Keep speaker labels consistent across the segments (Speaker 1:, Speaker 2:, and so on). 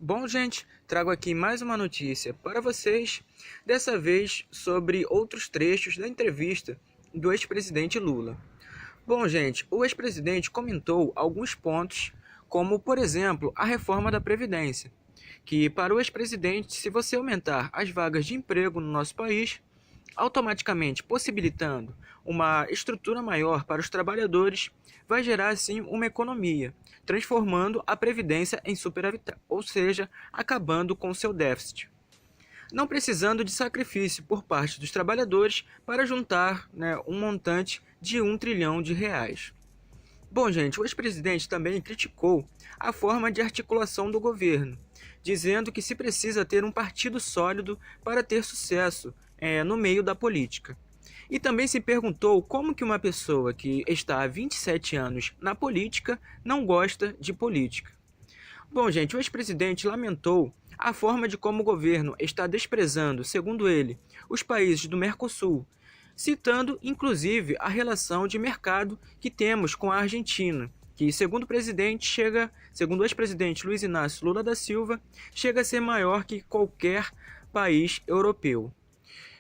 Speaker 1: Bom, gente, trago aqui mais uma notícia para vocês, dessa vez sobre outros trechos da entrevista do ex-presidente Lula. Bom, gente, o ex-presidente comentou alguns pontos, como, por exemplo, a reforma da Previdência, que para o ex-presidente, se você aumentar as vagas de emprego no nosso país, automaticamente possibilitando uma estrutura maior para os trabalhadores, vai gerar assim uma economia, transformando a previdência em superavitária, ou seja, acabando com seu déficit, não precisando de sacrifício por parte dos trabalhadores para juntar, um montante de R$ 1 trilhão. Bom, gente, o ex-presidente também criticou a forma de articulação do governo, dizendo que se precisa ter um partido sólido para ter sucesso no meio da política. E também se perguntou como que uma pessoa que está há 27 anos na política não gosta de política. Bom, gente, o ex-presidente lamentou a forma de como o governo está desprezando, segundo ele, os países do Mercosul, citando inclusive a relação de mercado que temos com a Argentina, que, segundo o ex-presidente Luiz Inácio Lula da Silva, chega a ser maior que qualquer país europeu.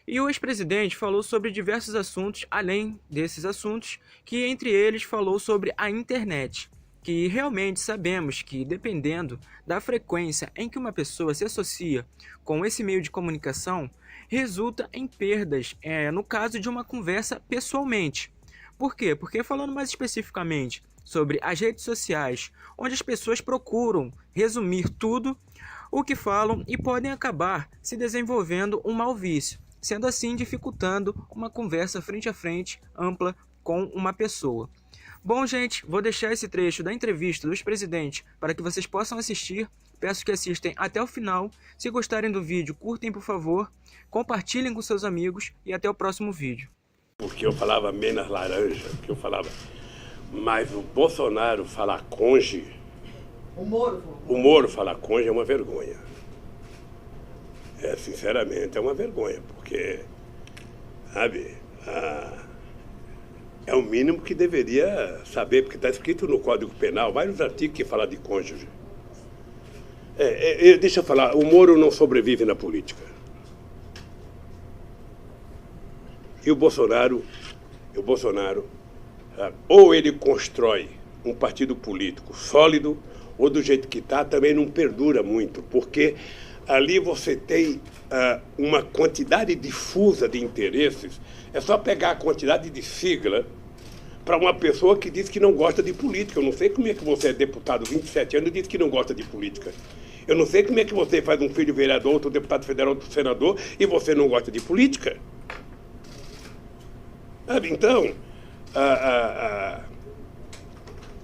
Speaker 1: E o ex-presidente falou sobre diversos assuntos, além desses assuntos, que entre eles falou sobre a internet, que realmente sabemos que, dependendo da frequência em que uma pessoa se associa com esse meio de comunicação, resulta em perdas, no caso de uma conversa pessoalmente. Por quê? Porque, falando mais especificamente sobre as redes sociais, onde as pessoas procuram resumir tudo o que falam e podem acabar se desenvolvendo um mau vício, sendo assim dificultando uma conversa frente a frente ampla com uma pessoa. Bom, gente, vou deixar esse trecho da entrevista do ex-presidente para que vocês possam assistir. Peço que assistem até o final. Se gostarem do vídeo, curtem, por favor, compartilhem com seus amigos e até o próximo vídeo.
Speaker 2: Porque eu falava menos laranja, que eu falava. Mas o Bolsonaro falar conge, o Moro falar conge é uma vergonha. Sinceramente, é uma vergonha, porque, sabe, é o mínimo que deveria saber, porque está escrito no Código Penal, vários artigos que falam de cônjuge. Deixa eu falar, o Moro não sobrevive na política. E o Bolsonaro, ou ele constrói um partido político sólido, ou do jeito que está, também não perdura muito, porque ali você tem uma quantidade difusa de interesses. É só pegar a quantidade de sigla para uma pessoa que diz que não gosta de política. Eu não sei como é que você é deputado 27 anos e diz que não gosta de política. Eu não sei como é que você faz um filho vereador, outro deputado federal, outro senador, e você não gosta de política. Então,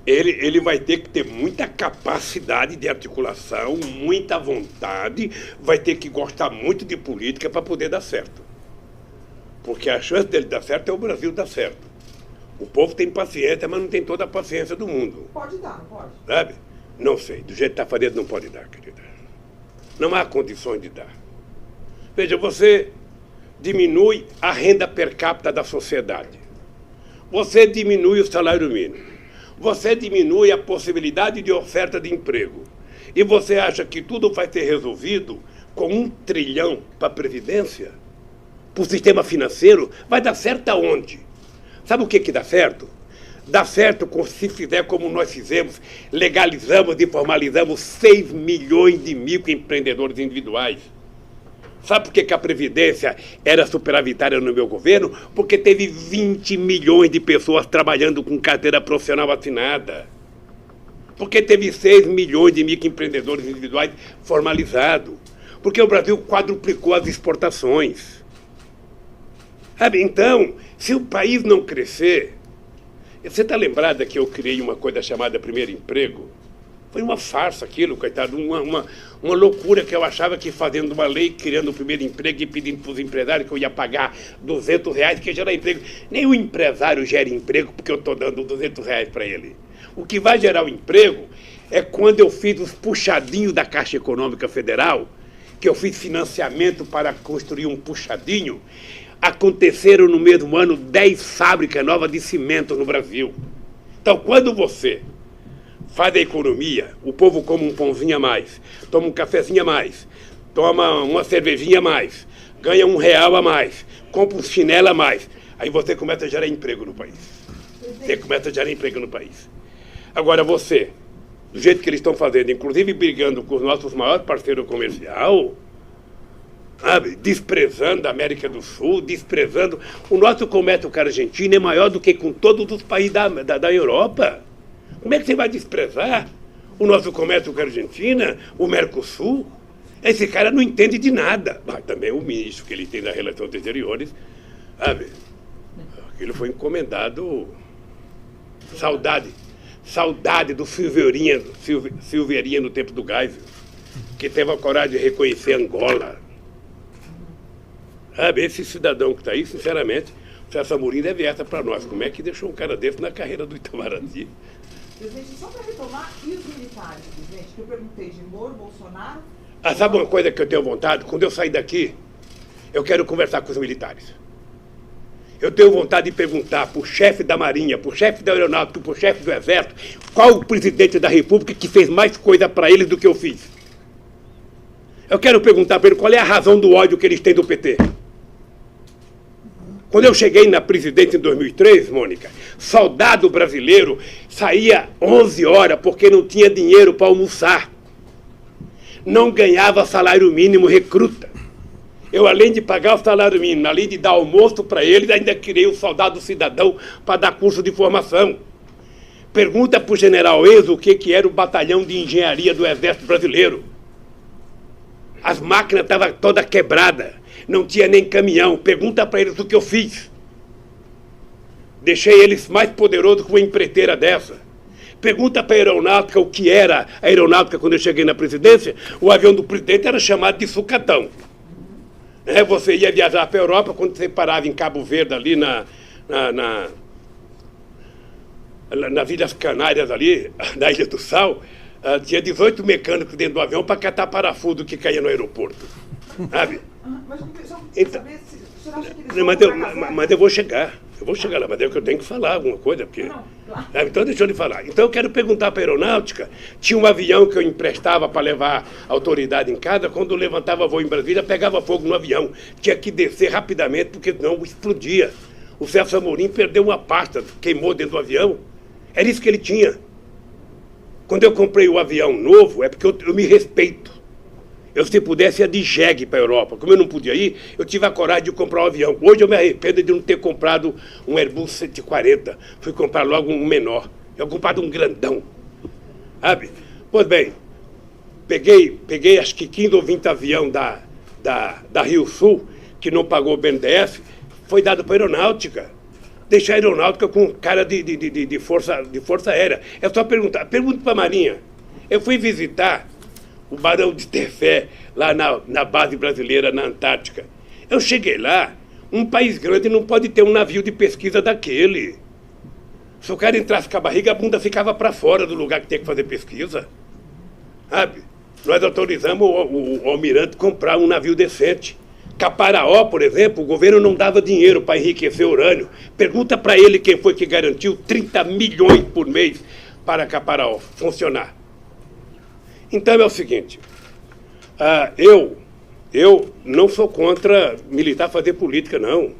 Speaker 2: ele vai ter que ter muita capacidade de articulação, muita vontade, vai ter que gostar muito de política para poder dar certo. Porque a chance dele dar certo é o Brasil dar certo. O povo tem paciência, mas não tem toda a paciência do mundo.
Speaker 3: Pode dar, não pode?
Speaker 2: Sabe? Não sei. Do jeito que está fazendo, não pode dar, querida. Não há condições de dar. Veja, você diminui a renda per capita da sociedade. Você diminui o salário mínimo. Você diminui a possibilidade de oferta de emprego. E você acha que tudo vai ser resolvido com R$ 1 trilhão para a Previdência? Para o sistema financeiro? Vai dar certo aonde? Sabe o que dá certo? Dá certo se fizer como nós fizemos, legalizamos e formalizamos 6 milhões de microempreendedores individuais. Sabe por que a Previdência era superavitária no meu governo? Porque teve 20 milhões de pessoas trabalhando com carteira profissional assinada. Porque teve 6 milhões de microempreendedores individuais formalizados. Porque o Brasil quadruplicou as exportações. Sabe, então, se o país não crescer... Você está lembrada que eu criei uma coisa chamada Primeiro Emprego? Foi uma farsa aquilo, coitado, uma loucura que eu achava que fazendo uma lei, criando o primeiro emprego e pedindo para os empresários que eu ia pagar R$ 200 que gerar emprego. Nem o empresário gera emprego porque eu estou dando R$ 200 para ele. O que vai gerar o emprego é quando eu fiz os puxadinhos da Caixa Econômica Federal, que eu fiz financiamento para construir um puxadinho, aconteceram no mesmo ano 10 fábricas novas de cimento no Brasil. Então, quando você faz a economia, o povo come um pãozinho a mais, toma um cafezinho a mais, toma uma cervejinha a mais, ganha R$1 a mais, compra um chinelo a mais. Aí você começa a gerar emprego no país. Você começa a gerar emprego no país. Agora você, do jeito que eles estão fazendo, inclusive brigando com os nossos maiores parceiros comerciais, sabe, desprezando a América do Sul, desprezando... O nosso comércio com a Argentina é maior do que com todos os países da Europa. Como é que você vai desprezar o nosso comércio com a Argentina, o Mercosul? Esse cara não entende de nada. Mas também o ministro que ele tem das Relações Exteriores, sabe, aquilo foi encomendado... Saudade do Silveirinha no tempo do Geisel, que teve a coragem de reconhecer Angola. Sabe, esse cidadão que está aí, sinceramente, o Celso Amorim deve essa para nós. Como é que deixou um cara desse na carreira do Itamaraty?
Speaker 3: Presidente, só para retomar, e os militares, presidente, que eu perguntei de Moro, Bolsonaro...
Speaker 2: Sabe uma coisa que eu tenho vontade? Quando eu sair daqui, eu quero conversar com os militares. Eu tenho vontade de perguntar para o chefe da Marinha, para o chefe da Aeronáutica, para o chefe do Exército, qual o presidente da República que fez mais coisa para eles do que eu fiz. Eu quero perguntar para eles qual é a razão do ódio que eles têm do PT. Quando eu cheguei na presidência em 2003, Mônica, soldado brasileiro saía 11 horas porque não tinha dinheiro para almoçar. Não ganhava salário mínimo recruta. Eu, além de pagar o salário mínimo, além de dar almoço para eles, ainda criei o soldado cidadão para dar curso de formação. Pergunta para o general Enzo o que era o batalhão de engenharia do Exército Brasileiro. As máquinas estavam todas quebradas, não tinha nem caminhão. Pergunta para eles o que eu fiz. Deixei eles mais poderosos que uma empreiteira dessa. Pergunta para a aeronáutica o que era a aeronáutica quando eu cheguei na presidência. O avião do presidente era chamado de sucatão. Você ia viajar para a Europa, quando você parava em Cabo Verde, ali nas Ilhas Canárias, ali, na Ilha do Sal, tinha 18 mecânicos dentro do avião para catar parafuso que caía no aeroporto. Sabe?
Speaker 3: Mas só
Speaker 2: Então,
Speaker 3: saber se o senhor acha que eles
Speaker 2: mas eu vou chegar. Eu vou chegar lá, mas é que eu tenho que falar alguma coisa, porque...
Speaker 3: Não, claro.
Speaker 2: Então deixa eu lhe falar. Então eu quero perguntar para a aeronáutica, tinha um avião que eu emprestava para levar a autoridade em casa, quando eu levantava voo em Brasília, pegava fogo no avião. Tinha que descer rapidamente, porque não explodia. O Celso Amorim perdeu uma pasta, queimou dentro do avião. Era isso que ele tinha. Quando eu comprei o avião novo, é porque eu me respeito. Eu, se pudesse, ia de jegue para a Europa. Como eu não podia ir, eu tive a coragem de comprar um avião. Hoje eu me arrependo de não ter comprado um Airbus 140. Fui comprar logo um menor. Eu comprado um grandão. Sabe? Pois bem, peguei acho que 15 ou 20 aviões da Rio Sul, que não pagou o BNDES, foi dado para a aeronáutica. Deixar a aeronáutica com cara de força aérea. É só perguntar. Pergunta para a Marinha. Eu fui visitar o Barão de Tefé, lá na base brasileira, na Antártica. Eu cheguei lá, um país grande não pode ter um navio de pesquisa daquele. Se o cara entrasse com a barriga, a bunda ficava para fora do lugar que tem que fazer pesquisa. Sabe? Nós autorizamos o almirante comprar um navio decente. Caparaó, por exemplo, o governo não dava dinheiro para enriquecer urânio. Pergunta para ele quem foi que garantiu 30 milhões por mês para Caparaó funcionar. Então é o seguinte, eu não sou contra militar fazer política, não.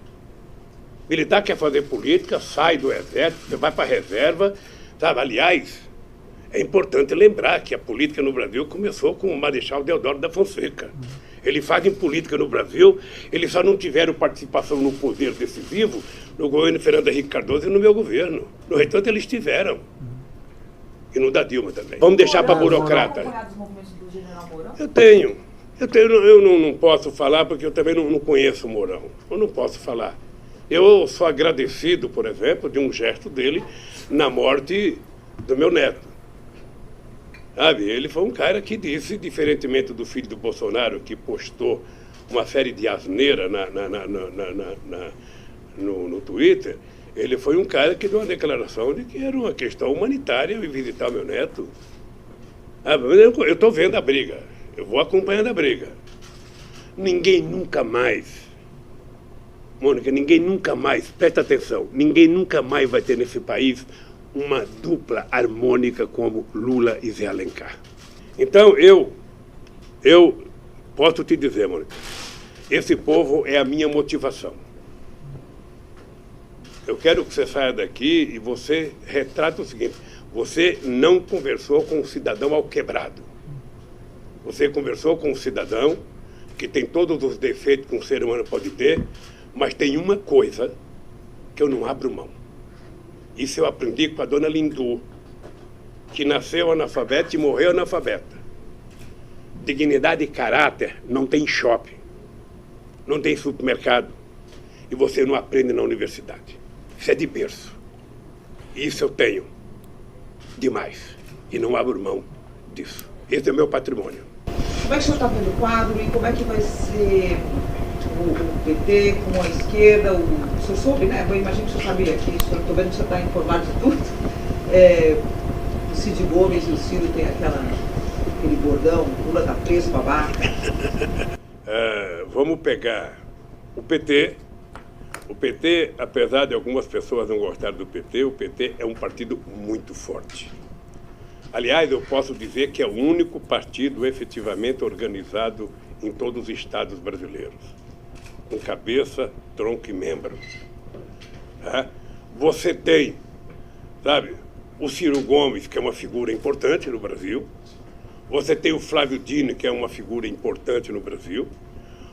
Speaker 2: Militar quer fazer política, sai do exército, vai para a reserva, sabe? Aliás, é importante lembrar que a política no Brasil começou com o Marechal Deodoro da Fonseca. Eles fazem política no Brasil, eles só não tiveram participação no poder decisivo no governo Fernando Henrique Cardoso e no meu governo. No entanto, eles tiveram. E no da Dilma também. Vamos deixar para burocrata. Eu não posso falar porque eu também não conheço o Mourão. Eu não posso falar. Eu sou agradecido, por exemplo, de um gesto dele na morte do meu neto. Sabe, ele foi um cara que disse, diferentemente do filho do Bolsonaro, que postou uma série de asneira no Twitter, ele foi um cara que deu uma declaração de que era uma questão humanitária eu ir visitar meu neto. Eu estou vendo a briga, eu vou acompanhando a briga. Ninguém nunca mais, Mônica, ninguém nunca mais, presta atenção, ninguém nunca mais vai ter nesse país uma dupla harmônica como Lula e Zé Alencar. Então, eu posso te dizer, Mônica, esse povo é a minha motivação. Eu quero que você saia daqui e você retrata o seguinte: você não conversou com um cidadão alquebrado. Você conversou com um cidadão que tem todos os defeitos que um ser humano pode ter, mas tem uma coisa que eu não abro mão. Isso eu aprendi com a dona Lindu, que nasceu analfabeta e morreu analfabeta. Dignidade e caráter não tem shopping, não tem supermercado, e você não aprende na universidade. Isso é de berço. Isso eu tenho demais, e não abro mão disso. Esse é o meu patrimônio.
Speaker 3: Como é que o senhor está vendo o quadro e como é que vai ser o PT com a esquerda? O senhor soube, né? Eu imagino que o senhor sabia que estou vendo que o senhor está informado de tudo. O Cid Gomes e o Ciro tem aquele bordão, Lula tá preso, babaca.
Speaker 2: Vamos pegar o PT. O PT, apesar de algumas pessoas não gostarem do PT, o PT é um partido muito forte. Aliás, eu posso dizer que é o único partido efetivamente organizado em todos os estados brasileiros, com cabeça, tronco e membro. Você tem, sabe, o Ciro Gomes, que é uma figura importante no Brasil. Você tem o Flávio Dino, que é uma figura importante no Brasil.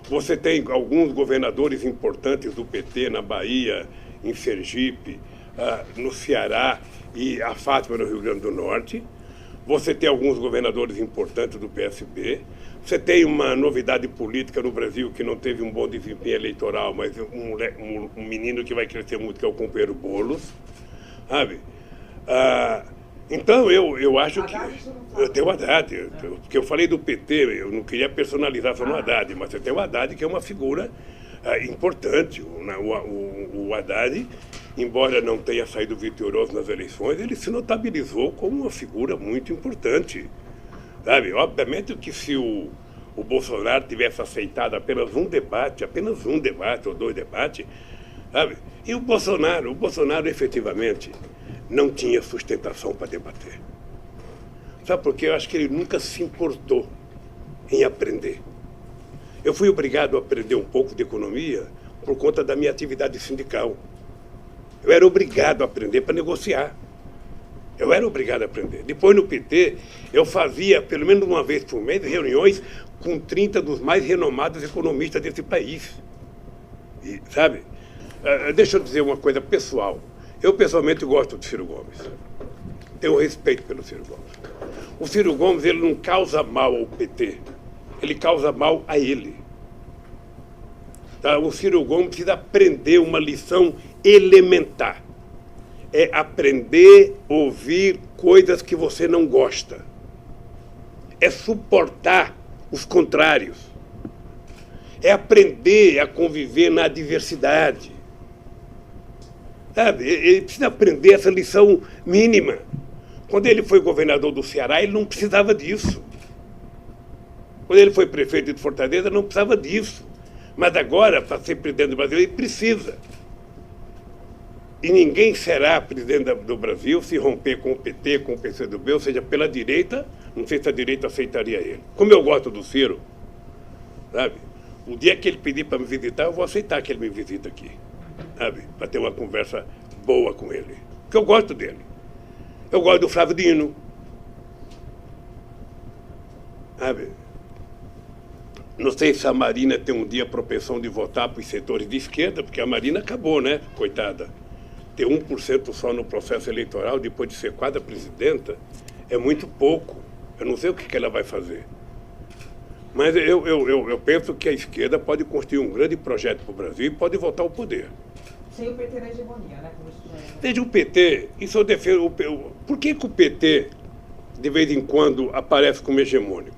Speaker 2: Você tem alguns governadores importantes do PT na Bahia, em Sergipe, no Ceará e a Fátima no Rio Grande do Norte. Você tem alguns governadores importantes do PSB. Você tem uma novidade política no Brasil que não teve um bom desempenho eleitoral, mas um menino que vai crescer muito, que é o companheiro Boulos, sabe? Então, eu acho que... Eu tenho o Haddad, porque eu falei do PT, eu não queria personalizar só no Haddad, mas você tem o Haddad, que é uma figura importante. O Haddad, embora não tenha saído vitorioso nas eleições, ele se notabilizou como uma figura muito importante. Sabe? Obviamente que se o Bolsonaro tivesse aceitado apenas um debate ou dois debates, sabe? E o Bolsonaro efetivamente não tinha sustentação para debater. Sabe por quê? Eu acho que ele nunca se importou em aprender. Eu fui obrigado a aprender um pouco de economia por conta da minha atividade sindical. Eu era obrigado a aprender para negociar. Eu era obrigado a aprender. Depois, no PT, eu fazia, pelo menos uma vez por mês, reuniões com 30 dos mais renomados economistas desse país. E, sabe? Deixa eu dizer uma coisa pessoal. Eu, pessoalmente, gosto do Ciro Gomes. Tenho respeito pelo Ciro Gomes. O Ciro Gomes, ele não causa mal ao PT. Ele causa mal a ele. Tá? O Ciro Gomes precisa aprender uma lição elementar. É aprender a ouvir coisas que você não gosta. É suportar os contrários. É aprender a conviver na diversidade. Sabe? Ele precisa aprender essa lição mínima. Quando ele foi governador do Ceará, ele não precisava disso. Quando ele foi prefeito de Fortaleza, não precisava disso. Mas agora, para ser presidente do Brasil, ele precisa. E ninguém será presidente do Brasil se romper com o PT, com o PCdoB, ou seja, pela direita. Não sei se a direita aceitaria ele. Como eu gosto do Ciro, sabe? O dia que ele pedir para me visitar, eu vou aceitar que ele me visite aqui, sabe? Para ter uma conversa boa com ele. Porque eu gosto dele. Eu gosto do Flávio Dino, sabe? Não sei se a Marina tem um dia propensão de votar para os setores de esquerda, porque a Marina acabou, né? Coitada. Ter 1% só no processo eleitoral, depois de ser quadra presidenta, é muito pouco. Eu não sei o que ela vai fazer. Mas eu penso que a esquerda pode construir um grande projeto para o Brasil e pode voltar ao poder.
Speaker 3: Sem o PT na hegemonia, né?
Speaker 2: Veja, o PT, isso eu defendo. Por que o PT, de vez em quando, aparece como hegemônico?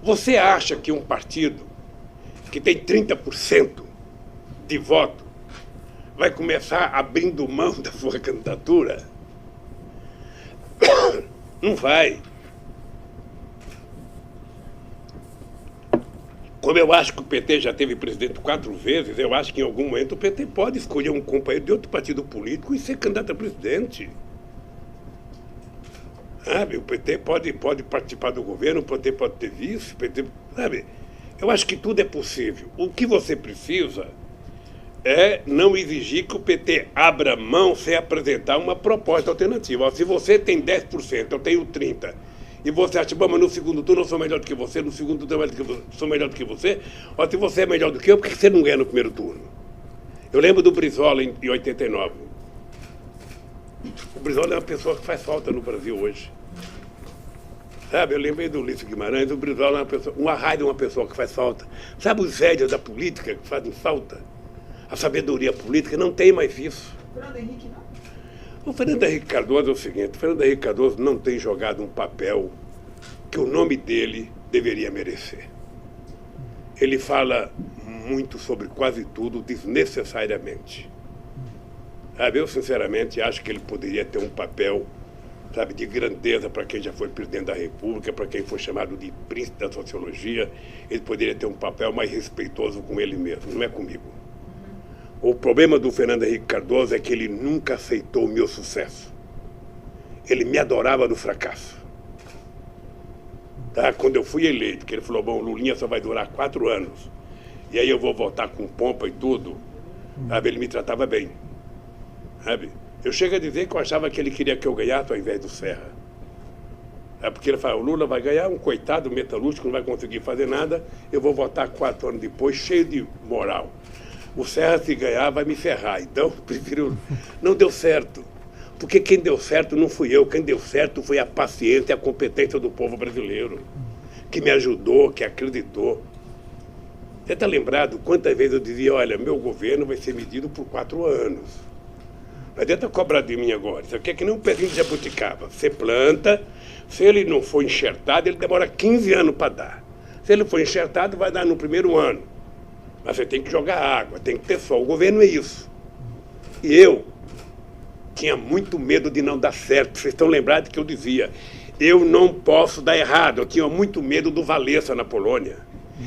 Speaker 2: Você acha que um partido que tem 30% de voto vai começar abrindo mão da sua candidatura? Não vai. Como eu acho que o PT já teve presidente 4 vezes, eu acho que em algum momento o PT pode escolher um companheiro de outro partido político e ser candidato a presidente. Sabe? O PT pode participar do governo, o PT pode ter vice, o PT, sabe? Eu acho que tudo é possível. O que você precisa é não exigir que o PT abra mão sem apresentar uma proposta alternativa. Se você tem 10%, eu tenho 30%, e você acha, bom, mas no segundo turno eu sou melhor do que você, no segundo turno eu sou melhor do que você, ou se você é melhor do que eu, por que você não ganha no primeiro turno? Eu lembro do Brizola em 89. O Brizola é uma pessoa que faz falta no Brasil hoje. Sabe, eu lembrei do Ulisses Guimarães, o Brizola é uma pessoa, um Arraio é uma pessoa que faz falta. Sabe os velhos da política que fazem falta? A sabedoria política, não tem mais isso.
Speaker 3: Fernando Henrique, não?
Speaker 2: O Fernando Henrique Cardoso é o seguinte, o Fernando Henrique Cardoso não tem jogado um papel que o nome dele deveria merecer. Ele fala muito sobre quase tudo desnecessariamente. Sabe, eu sinceramente acho que ele poderia ter um papel, sabe, de grandeza para quem já foi presidente da República, para quem foi chamado de príncipe da sociologia. Ele poderia ter um papel mais respeitoso com ele mesmo, não é comigo. O problema do Fernando Henrique Cardoso é que ele nunca aceitou o meu sucesso. Ele me adorava no fracasso. Tá? Quando eu fui eleito, que ele falou, bom, Lulinha só vai durar 4 anos, e aí eu vou votar com pompa e tudo, sabe? Ele me tratava bem. Sabe? Eu chego a dizer que eu achava que ele queria que eu ganhasse ao invés do Serra. É porque ele fala, o Lula vai ganhar, um coitado metalúrgico, não vai conseguir fazer nada, eu vou votar 4 anos depois, cheio de moral. O Serra, se ganhar, vai me ferrar. Então, prefiro... Não deu certo. Porque quem deu certo não fui eu. Quem deu certo foi a paciência e a competência do povo brasileiro, que me ajudou, que acreditou. Você está lembrado quantas vezes eu dizia, olha, meu governo vai ser medido por 4 anos. Não adianta cobrar de mim agora. Isso aqui é que nem um pezinho de jabuticaba. Você planta, se ele não for enxertado, ele demora 15 anos para dar. Se ele for enxertado, vai dar no primeiro ano. Mas você tem que jogar água, tem que ter sol. O governo é isso. E eu tinha muito medo de não dar certo. Vocês estão lembrados que eu dizia, eu não posso dar errado. Eu tinha muito medo do Wałęsa na Polônia.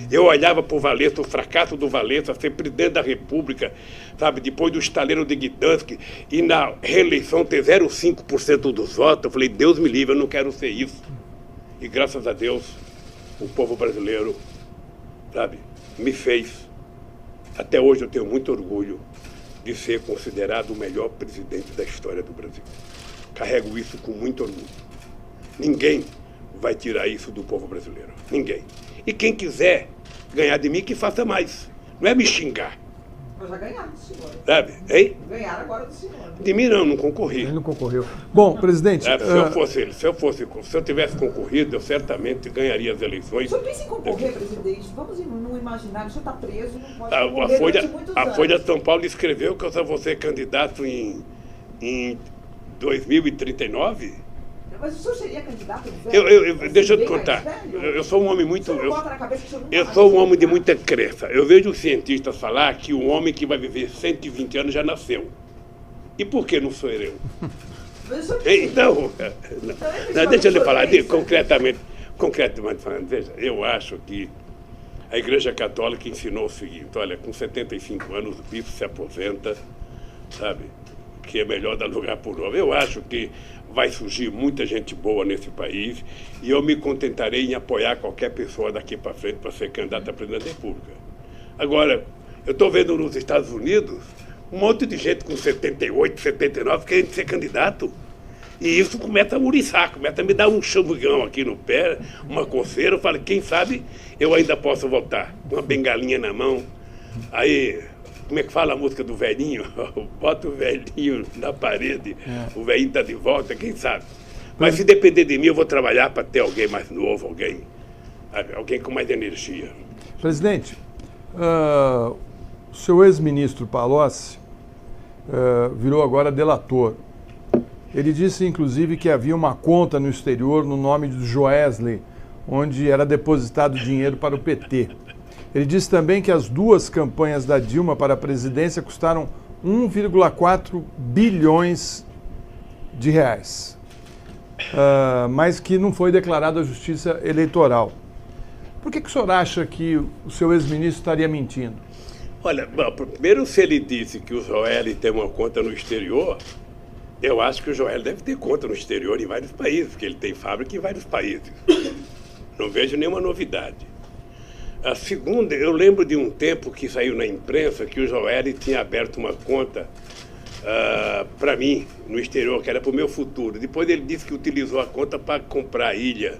Speaker 2: Eu olhava para o Wałęsa, o fracasso do Wałęsa, ser presidente da República, sabe, depois do estaleiro de Gdansk, e na reeleição ter 0,5% dos votos. Eu falei, Deus me livre, eu não quero ser isso. E graças a Deus, o povo brasileiro, sabe, me fez. Até hoje eu tenho muito orgulho de ser considerado o melhor presidente da história do Brasil. Carrego isso com muito orgulho. Ninguém vai tirar isso do povo brasileiro. Ninguém. E quem quiser ganhar de mim, que faça mais. Não é me xingar.
Speaker 3: Mas já ganharam do senhor.
Speaker 2: Sabe? Hein?
Speaker 3: Ganharam agora do senhor.
Speaker 2: De mim não concorri.
Speaker 4: Ele não concorreu. Bom, presidente...
Speaker 2: Se eu tivesse concorrido, eu certamente ganharia as eleições.
Speaker 3: O senhor pensa em concorrer, presidente? Vamos no imaginário, o senhor está preso, não pode concorrer durante muitos anos.
Speaker 2: A Folha de São Paulo escreveu que eu só vou ser candidato em 2039?
Speaker 3: Mas o senhor seria candidato?
Speaker 2: Deixa eu te contar. Eu sou um homem muito... Eu sou um
Speaker 3: nunca
Speaker 2: homem de muita crença. Eu vejo os cientistas falar que o homem que vai viver 120 anos já nasceu. E por que não sou eu? Então, deixa eu lhe falar concretamente falando. Veja, eu acho que a Igreja Católica ensinou o seguinte, olha, com 75 anos o bispo se aposenta, sabe, que é melhor dar lugar para o novo. Eu acho que vai surgir muita gente boa nesse país e eu me contentarei em apoiar qualquer pessoa daqui para frente para ser candidato a presidente da República. Agora, eu estou vendo nos Estados Unidos um monte de gente com 78, 79 querendo ser candidato. E isso começa a muriçar, começa a me dar um chavugão aqui no pé, uma coceira. Eu falo, quem sabe eu ainda posso votar, com uma bengalinha na mão. Aí, como é que fala a música do velhinho? Bota o velhinho na parede, o velhinho está de volta, quem sabe? Mas se depender de mim, eu vou trabalhar para ter alguém mais novo, alguém com mais energia.
Speaker 4: Presidente, o seu ex-ministro Palocci virou agora delator. Ele disse, inclusive, que havia uma conta no exterior no nome do Joesley, onde era depositado dinheiro para o PT. Ele disse também que as 2 campanhas da Dilma para a presidência custaram 1,4 bilhões de reais, mas que não foi declarado à Justiça Eleitoral. Por que o senhor acha que o seu ex-ministro estaria mentindo?
Speaker 2: Olha, bom, primeiro, se ele disse que o Joel tem uma conta no exterior, eu acho que o Joel deve ter conta no exterior em vários países, porque ele tem fábrica em vários países. Não vejo nenhuma novidade. A segunda, eu lembro de um tempo que saiu na imprensa que o Joel tinha aberto uma conta para mim no exterior, que era para o meu futuro. Depois ele disse que utilizou a conta para comprar a ilha,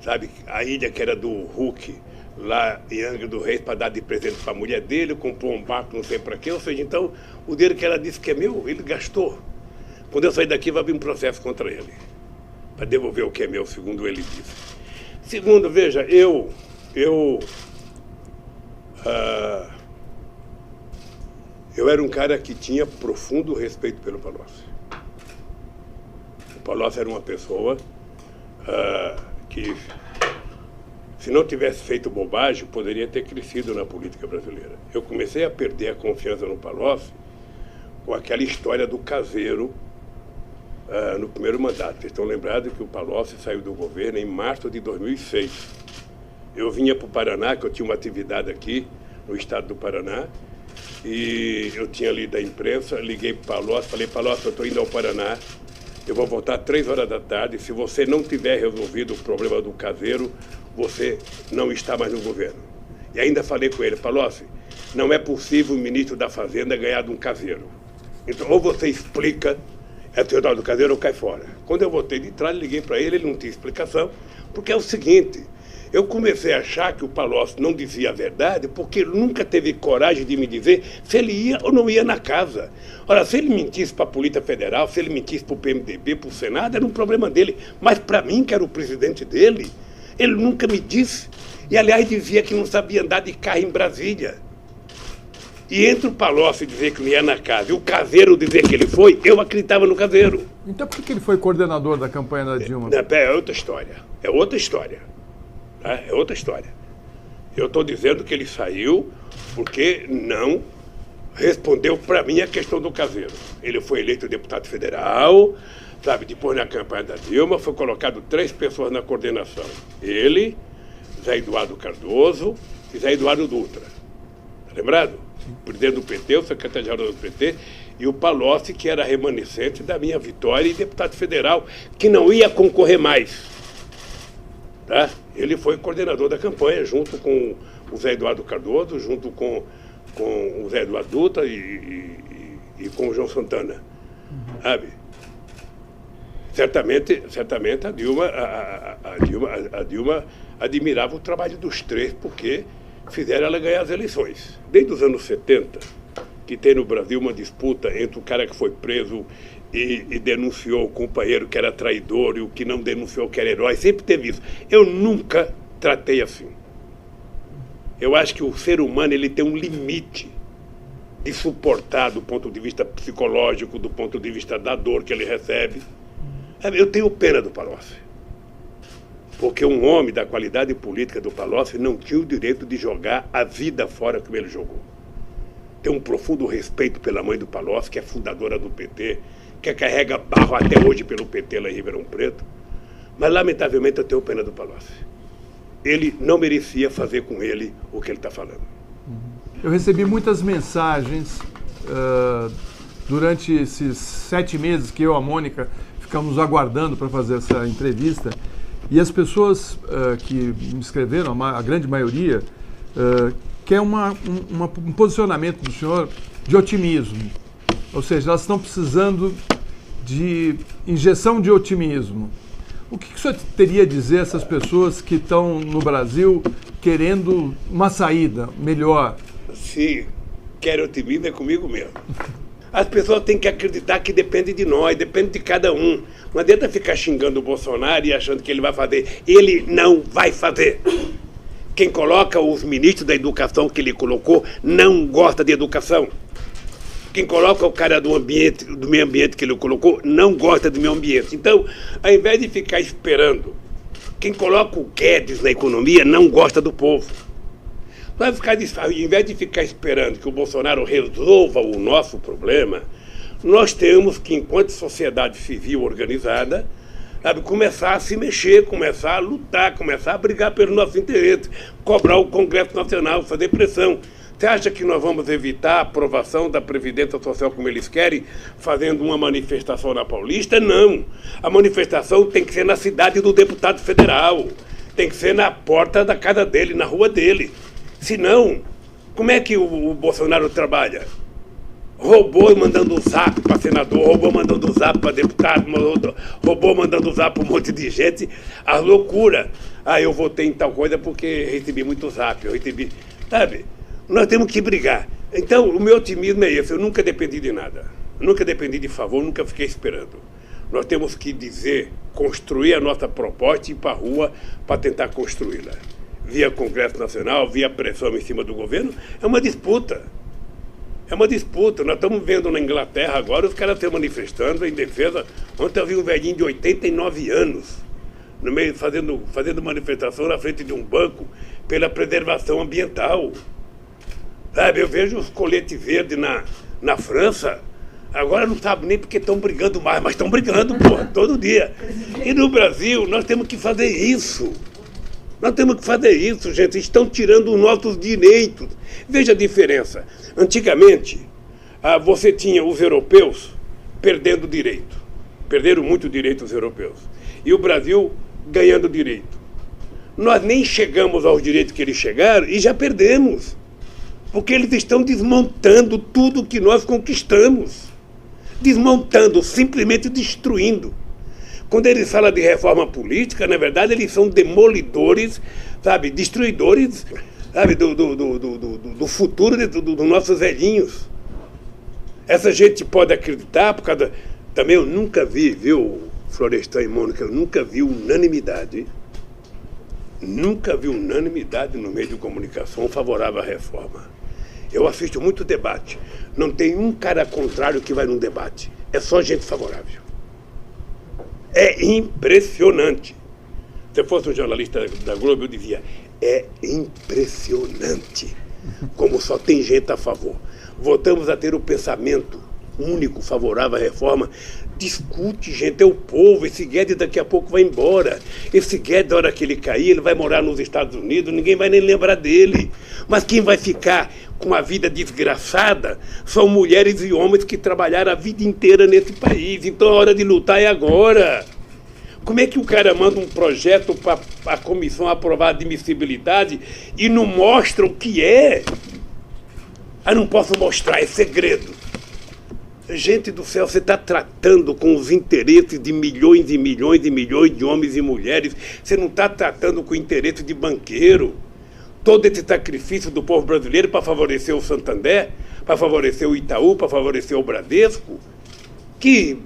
Speaker 2: sabe? A ilha que era do Hulk, lá em Angra do Reis, para dar de presente para a mulher dele, comprou um barco, não sei para quê. Ou seja, então, o dinheiro que ela disse que é meu, ele gastou. Quando eu sair daqui, vai abrir um processo contra ele, para devolver o que é meu, segundo ele disse. Segundo, veja, eu era um cara que tinha profundo respeito pelo Palocci. O Palocci era uma pessoa que, se não tivesse feito bobagem, poderia ter crescido na política brasileira. Eu comecei a perder a confiança no Palocci com aquela história do caseiro no primeiro mandato. Vocês estão lembrados que o Palocci saiu do governo em março de 2006. Eu vinha para o Paraná, que eu tinha uma atividade aqui no estado do Paraná, e eu tinha lido a imprensa, liguei para o Palocci, falei: Palocci, eu estou indo ao Paraná, eu vou voltar 3 horas da tarde, se você não tiver resolvido o problema do caseiro, você não está mais no governo. E ainda falei com ele: Palocci, não é possível o ministro da Fazenda ganhar de um caseiro. Então, ou você explica, é teodoro do caseiro ou cai fora. Quando eu voltei de trás, liguei para ele, ele não tinha explicação, porque é o seguinte: eu comecei a achar que o Palocci não dizia a verdade porque ele nunca teve coragem de me dizer se ele ia ou não ia na casa. Ora, se ele mentisse para a Polícia Federal, se ele mentisse para o PMDB, para o Senado, era um problema dele. Mas para mim, que era o presidente dele, ele nunca me disse. E, aliás, dizia que não sabia andar de carro em Brasília. E entre o Palocci dizer que não ia na casa e o caseiro dizer que ele foi, eu acreditava no caseiro.
Speaker 4: Então por que ele foi coordenador da campanha da Dilma?
Speaker 2: É outra história. É outra história. É outra história. Eu estou dizendo que ele saiu porque não respondeu para mim a questão do caseiro. Ele foi eleito deputado federal, sabe? Depois, na campanha da Dilma, foi colocado 3 pessoas na coordenação. Ele, Zé Eduardo Cardoso e Zé Eduardo Dutra. Tá lembrado? O presidente do PT, o secretário-geral do PT, e o Palocci, que era remanescente da minha vitória, e deputado federal, que não ia concorrer mais. Tá? Ele foi coordenador da campanha, junto com o Zé Eduardo Cardoso, junto com o Zé Eduardo Dutra e com o João Santana. Sabe? Certamente a Dilma admirava o trabalho dos 3, porque fizeram ela ganhar as eleições. Desde os anos 70, que tem no Brasil uma disputa entre o cara que foi preso e denunciou o companheiro que era traidor e o que não denunciou que era herói, sempre teve isso. Eu nunca tratei assim. Eu acho que o ser humano ele tem um limite de suportar do ponto de vista psicológico, do ponto de vista da dor que ele recebe. Eu tenho pena do Palocci, porque um homem da qualidade política do Palocci não tinha o direito de jogar a vida fora como ele jogou. Tenho um profundo respeito pela mãe do Palocci, que é fundadora do PT, que carrega barro até hoje pelo PT lá em Ribeirão Preto, mas lamentavelmente eu tenho pena do Palocci. Ele não merecia fazer com ele o que ele está falando.
Speaker 4: Eu recebi muitas mensagens durante esses 7 meses que eu e a Mônica ficamos aguardando para fazer essa entrevista, e as pessoas que me escreveram, a grande maioria, quer um posicionamento do senhor de otimismo. Ou seja, elas estão precisando de injeção de otimismo. O que o senhor teria a dizer a essas pessoas que estão no Brasil querendo uma saída melhor?
Speaker 2: Se quer otimismo, é comigo mesmo. As pessoas têm que acreditar que depende de nós, depende de cada um. Não adianta ficar xingando o Bolsonaro e achando que ele vai fazer. Ele não vai fazer. Quem coloca os ministros da educação que ele colocou não gosta de educação. Quem coloca o cara do meio ambiente que ele colocou não gosta do meio ambiente. Então, ao invés de ficar esperando, quem coloca o Guedes na economia não gosta do povo. Ao invés de ficar esperando que o Bolsonaro resolva o nosso problema, nós temos que, enquanto sociedade civil organizada, sabe, começar a se mexer, começar a lutar, começar a brigar pelo nosso interesse, cobrar o Congresso Nacional, fazer pressão. Você acha que nós vamos evitar a aprovação da Previdência Social como eles querem, fazendo uma manifestação na Paulista? Não. A manifestação tem que ser na cidade do deputado federal, tem que ser na porta da casa dele, na rua dele. Senão, como é que o Bolsonaro trabalha? Robô mandando zap para senador, robô mandando zap para deputado, robô mandando zap para um monte de gente. A loucura. Ah, eu votei em tal coisa porque recebi muito zap, eu recebi... Sabe? Nós temos que brigar. Então, o meu otimismo é esse. Eu nunca dependi de nada. Nunca dependi de favor, nunca fiquei esperando. Nós temos que dizer, construir a nossa proposta e ir para a rua para tentar construí-la. Via Congresso Nacional, via pressão em cima do governo, é uma disputa. É uma disputa. Nós estamos vendo na Inglaterra agora os caras se manifestando em defesa. Ontem eu vi um velhinho de 89 anos no meio fazendo manifestação na frente de um banco pela preservação ambiental. Sabe, eu vejo os coletes verdes na França, agora não sabe nem porque estão brigando mais, mas estão brigando, porra, todo dia. E no Brasil, nós temos que fazer isso. Nós temos que fazer isso, gente. Estão tirando os nossos direitos. Veja a diferença. Antigamente, você tinha os europeus perdendo direito. Perderam muito direito os europeus. E o Brasil ganhando direito. Nós nem chegamos aos direitos que eles chegaram e já perdemos. Porque eles estão desmontando tudo que nós conquistamos. Desmontando, simplesmente destruindo. Quando eles falam de reforma política, na verdade, eles são demolidores, sabe, destruidores, sabe, do futuro dos nossos velhinhos. Essa gente pode acreditar, por causa... Também eu nunca vi, viu, Florestan e Mônica, eu nunca vi unanimidade. Nunca vi unanimidade no meio de comunicação favorável à reforma. Eu assisto muito debate. Não tem um cara contrário que vai num debate. É só gente favorável. É impressionante. Se eu fosse um jornalista da Globo, eu dizia, é impressionante como só tem gente a favor. Voltamos a ter o pensamento único favorável à reforma. Discute, gente, é o povo. Esse Guedes daqui a pouco vai embora. Esse Guedes, na hora que ele cair, ele vai morar nos Estados Unidos, ninguém vai nem lembrar dele. Mas quem vai ficar com a vida desgraçada são mulheres e homens que trabalharam a vida inteira nesse país. Então a hora de lutar é agora. Como é que o cara manda um projeto para a comissão aprovar a admissibilidade e não mostra o que é? Ah, não posso mostrar, é segredo. Gente do céu, você está tratando com os interesses de milhões e milhões e milhões de homens e mulheres. Você não está tratando com o interesse de banqueiro. Todo esse sacrifício do povo brasileiro para favorecer o Santander, para favorecer o Itaú, para favorecer o Bradesco. Que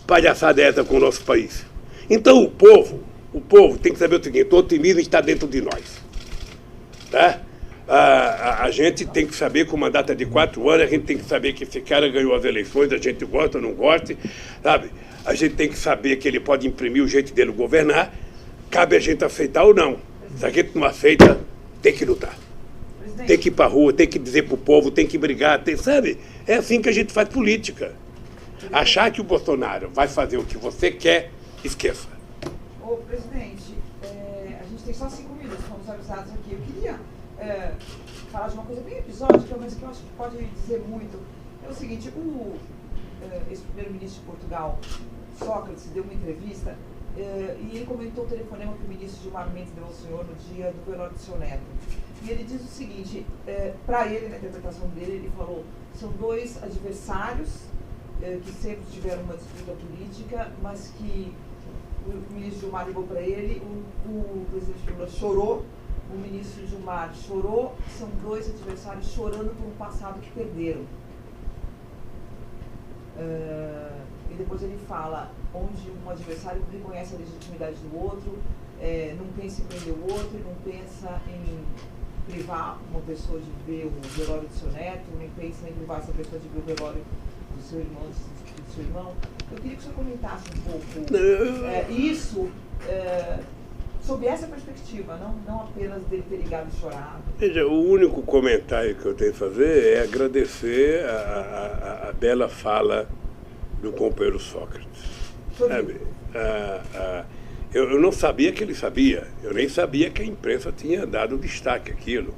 Speaker 2: palhaçada é essa com o nosso país? Então o povo tem que saber o seguinte, o otimismo está dentro de nós. Tá? A gente tem que saber que o mandato é de 4 anos, a gente tem que saber que esse cara ganhou as eleições, a gente gosta ou não gosta, sabe? A gente tem que saber que ele pode imprimir o jeito dele governar, cabe a gente aceitar ou não. Se a gente não aceita, tem que lutar. Tem que ir para a rua, tem que dizer para o povo, tem que brigar, sabe? É assim que a gente faz política. Achar que o Bolsonaro vai fazer o que você quer, esqueça.
Speaker 3: Ô, presidente, a gente tem só 5 minutos, fomos avisados aqui. Eu queria falar de uma coisa bem episódica, mas que eu acho que pode dizer muito. É o seguinte, o ex-primeiro-ministro de Portugal, Sócrates, deu uma entrevista e ele comentou o telefonema que o ministro Gilmar Mendes deu ao senhor no dia do velório do seu neto. E ele diz o seguinte, para ele, na interpretação dele, ele falou, são 2 adversários que sempre tiveram uma disputa política, mas que o ministro Gilmar ligou para ele, o presidente Lula chorou, o ministro Gilmar chorou, são 2 adversários chorando por um passado que perderam. E depois ele fala, onde um adversário reconhece a legitimidade do outro, não pensa em prender o outro, não pensa em privar uma pessoa de ver o velório do seu neto, nem pensa em privar essa pessoa de ver o velório do seu irmão, do seu irmão. Eu queria que o senhor comentasse um pouco isso sob essa perspectiva, não apenas dele ter ligado e chorado.
Speaker 2: Veja, o único comentário que eu tenho a fazer é agradecer a bela fala do companheiro Sócrates. Sabe? Eu não sabia que ele sabia. Eu nem sabia que a imprensa tinha dado destaque àquilo.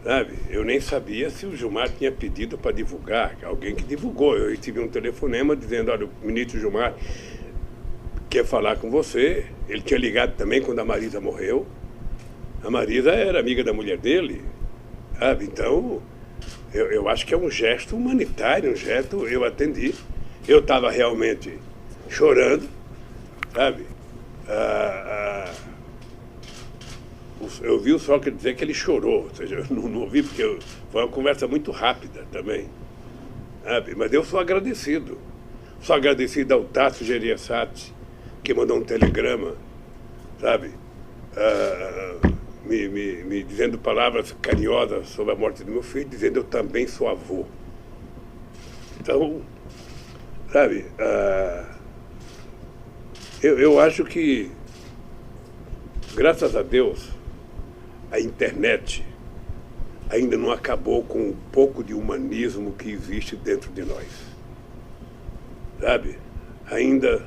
Speaker 2: Sabe? Eu nem sabia se o Gilmar tinha pedido para divulgar. Alguém que divulgou. Eu tive um telefonema dizendo, olha, o ministro Gilmar quer falar com você. Ele tinha ligado também quando a Marisa morreu. A Marisa era amiga da mulher dele. Sabe? Então, eu acho que é um gesto humanitário, um gesto, eu atendi. Eu estava realmente chorando, sabe? Eu vi o Sócrates dizer que ele chorou, ou seja, eu não ouvi porque foi uma conversa muito rápida também, sabe? Mas eu sou agradecido. Sou agradecido ao Tasso Gereissati, que mandou um telegrama, sabe? Me dizendo palavras carinhosas sobre a morte do meu filho, dizendo eu também sou avô. Então, sabe, eu acho que, graças a Deus, a internet ainda não acabou com um pouco de humanismo que existe dentro de nós. Sabe? Ainda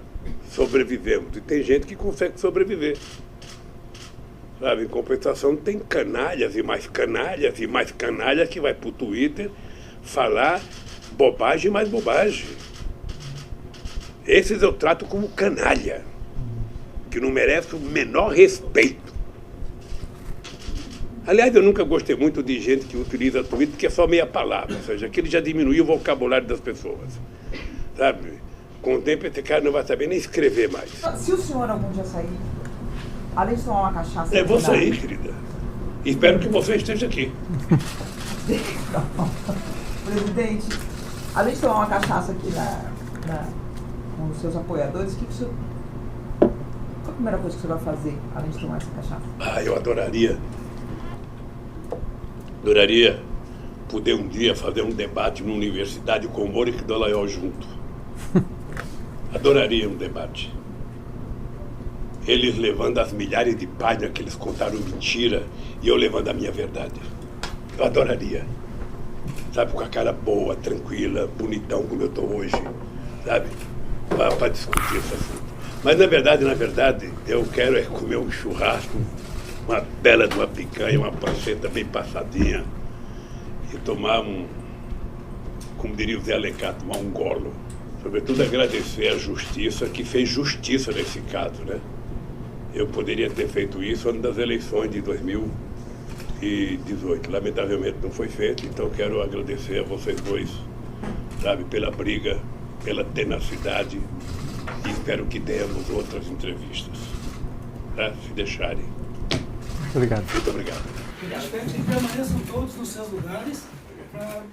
Speaker 2: sobrevivemos. E tem gente que consegue sobreviver. Sabe? Em compensação, tem canalhas e mais canalhas e mais canalhas que vai pro Twitter falar bobagem e mais bobagem. Esses eu trato como canalha, que não merece o menor respeito. Aliás, eu nunca gostei muito de gente que utiliza Twitter, que é só meia palavra, ou seja, que ele já diminuiu o vocabulário das pessoas. Sabe? Com o tempo, esse cara não vai saber nem escrever mais.
Speaker 3: Se o senhor algum dia sair, além de tomar uma cachaça...
Speaker 2: Eu vou sair, querida. Espero que você esteja aqui.
Speaker 3: Presidente, além de tomar uma cachaça aqui com os seus apoiadores, o que o senhor... Qual a primeira coisa que o senhor vai fazer, além de tomar essa cachaça?
Speaker 2: Eu adoraria poder um dia fazer um debate numa universidade com o Moro e com o Dallagnol junto. Adoraria um debate. Eles levando as milhares de páginas que eles contaram mentira e eu levando a minha verdade. Eu adoraria. Sabe, com a cara boa, tranquila, bonitão como eu estou hoje. Sabe? Para discutir esse assunto. Mas na verdade, eu quero comer um churrasco, uma bela de uma picanha, uma panceta bem passadinha e tomar como diria o Zé Alencar, tomar um golo. Sobretudo agradecer à justiça que fez justiça nesse caso, né? Eu poderia ter feito isso antes das eleições de 2018. Lamentavelmente não foi feito, então quero agradecer a vocês dois, sabe, pela briga, pela tenacidade e espero que tenhamos outras entrevistas, tá? Se deixarem.
Speaker 4: Obrigado.
Speaker 2: Muito obrigado.
Speaker 5: Espero que permaneçam todos nos seus lugares para